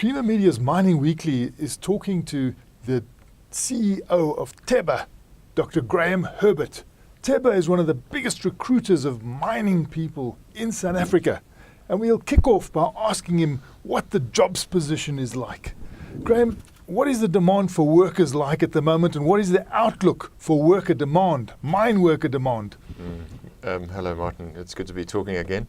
Creamer Media's Mining Weekly is talking to the CEO of Teba, Dr. Graham Herbert. Teba is one of the biggest recruiters of mining people in South Africa. And we'll kick off by asking him what the jobs position is like. Graham, what is the demand for workers like at the moment, and what is the outlook for worker demand, mine worker demand? Hello, Martin. It's good to be talking again.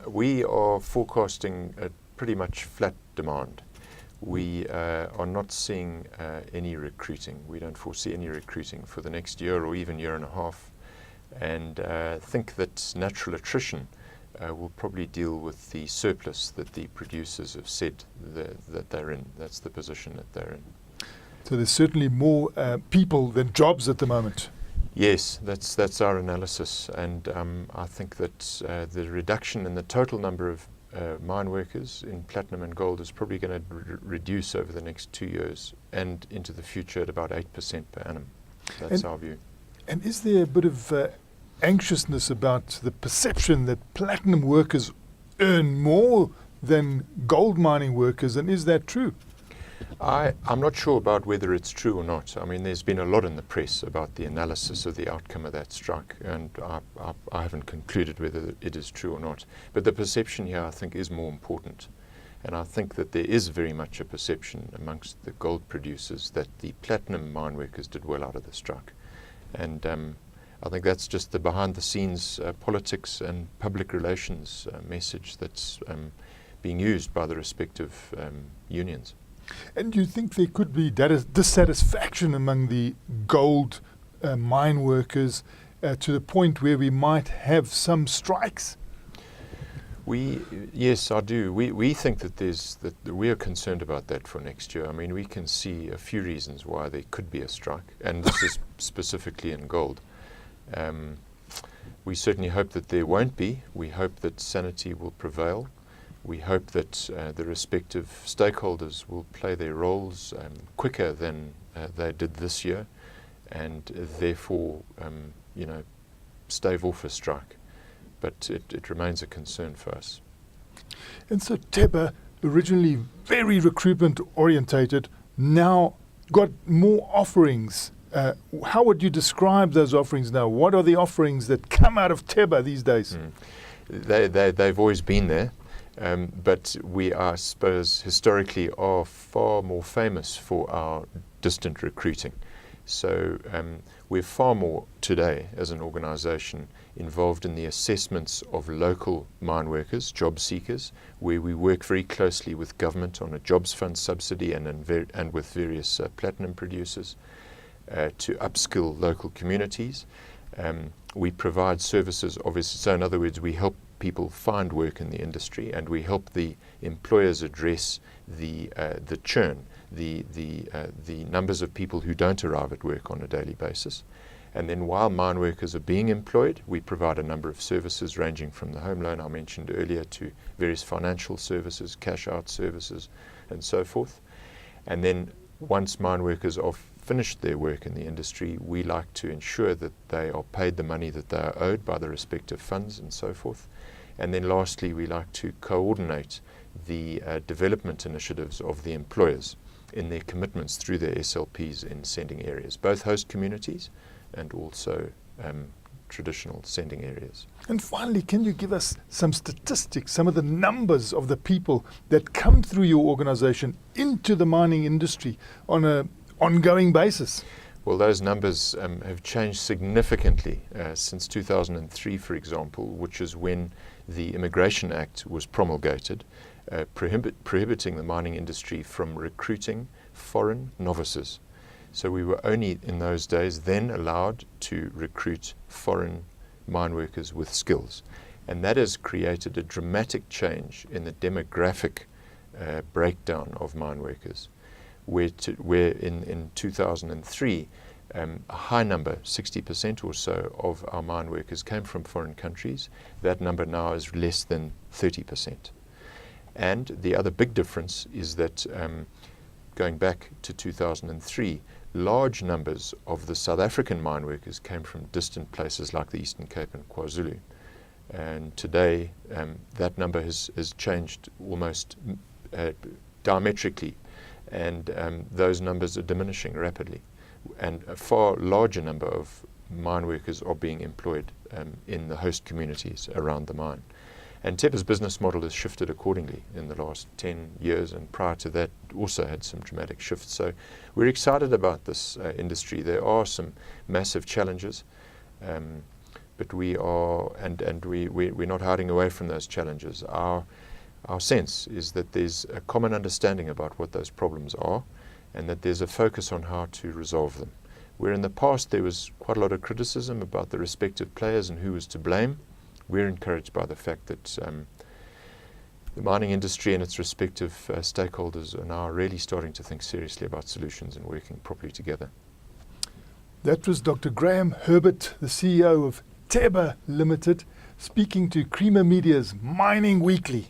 We are forecasting a pretty much flat demand. We are not seeing any recruiting. We don't foresee any recruiting for the next year or even year and a half, and think that natural attrition will probably deal with the surplus that the producers have said that they're in. That's the position that they're in. So there's certainly more people than jobs at the moment. Yes, that's our analysis, and I think that the reduction in the total number of mine workers in platinum and gold is probably going to reduce over the next 2 years and into the future at about 8% per annum. That's our view. And is there a bit of anxiousness about the perception that platinum workers earn more than gold mining workers, and is that true? I'm not sure about whether it's true or not. I mean, there's been a lot in the press about the analysis of the outcome of that strike, and I haven't concluded whether it is true or not. But the perception here, I think, is more important. And I think that there is very much a perception amongst the gold producers that the platinum mine workers did well out of the strike. And I think that's just the behind-the-scenes politics and public relations message that's being used by the respective unions. And do you think there could be dissatisfaction among the gold mine workers to the point where we might have some strikes? Yes, I do. We think that we are concerned about that for next year. I mean, we can see a few reasons why there could be a strike, and this is specifically in gold. We certainly hope that there won't be. We hope that sanity will prevail. We hope that the respective stakeholders will play their roles quicker than they did this year, and therefore, stave off a strike. But it remains a concern for us. And so Teba, originally very recruitment orientated, now got more offerings. How would you describe those offerings now? What are the offerings that come out of Teba these days? They've always been there. But we, I suppose, historically are far more famous for our distant recruiting. So we're far more today as an organisation involved in the assessments of local mine workers, job seekers, where we work very closely with government on a jobs fund subsidy and with various platinum producers to upskill local communities. We provide services, obviously, so in other words, we help people find work in the industry, and we help the employers address the churn, the numbers of people who don't arrive at work on a daily basis. And then while mine workers are being employed, we provide a number of services ranging from the home loan I mentioned earlier to various financial services, cash out services, and so forth. And then once mine workers are finished their work in the industry, we like to ensure that they are paid the money that they are owed by the respective funds and so forth. And then lastly, we like to coordinate the development initiatives of the employers in their commitments through their SLPs in sending areas, both host communities and also traditional sending areas. And finally, can you give us some statistics, some of the numbers of the people that come through your organisation into the mining industry on an ongoing basis? Well, those numbers have changed significantly since 2003, for example, which is when the Immigration Act was promulgated, prohibiting the mining industry from recruiting foreign novices. So we were only in those days then allowed to recruit foreign mine workers with skills. And that has created a dramatic change in the demographic breakdown of mine workers, where in 2003, a high number, 60% or so, of our mine workers came from foreign countries. That number now is less than 30%. And the other big difference is that going back to 2003, large numbers of the South African mine workers came from distant places like the Eastern Cape and KwaZulu. And today, that number has changed almost diametrically, and those numbers are diminishing rapidly, and a far larger number of mine workers are being employed in the host communities around the mine. And Teba's business model has shifted accordingly in the last 10 years, and prior to that also had some dramatic shifts. So we're excited about this industry. There are some massive challenges, but we're not hiding away from those challenges. Our sense is that there's a common understanding about what those problems are, and that there's a focus on how to resolve them. Where in the past there was quite a lot of criticism about the respective players and who was to blame, we're encouraged by the fact that the mining industry and its respective stakeholders are now really starting to think seriously about solutions and working properly together. That was Dr. Graham Herbert, the CEO of Teba Limited, speaking to Creamer Media's Mining Weekly.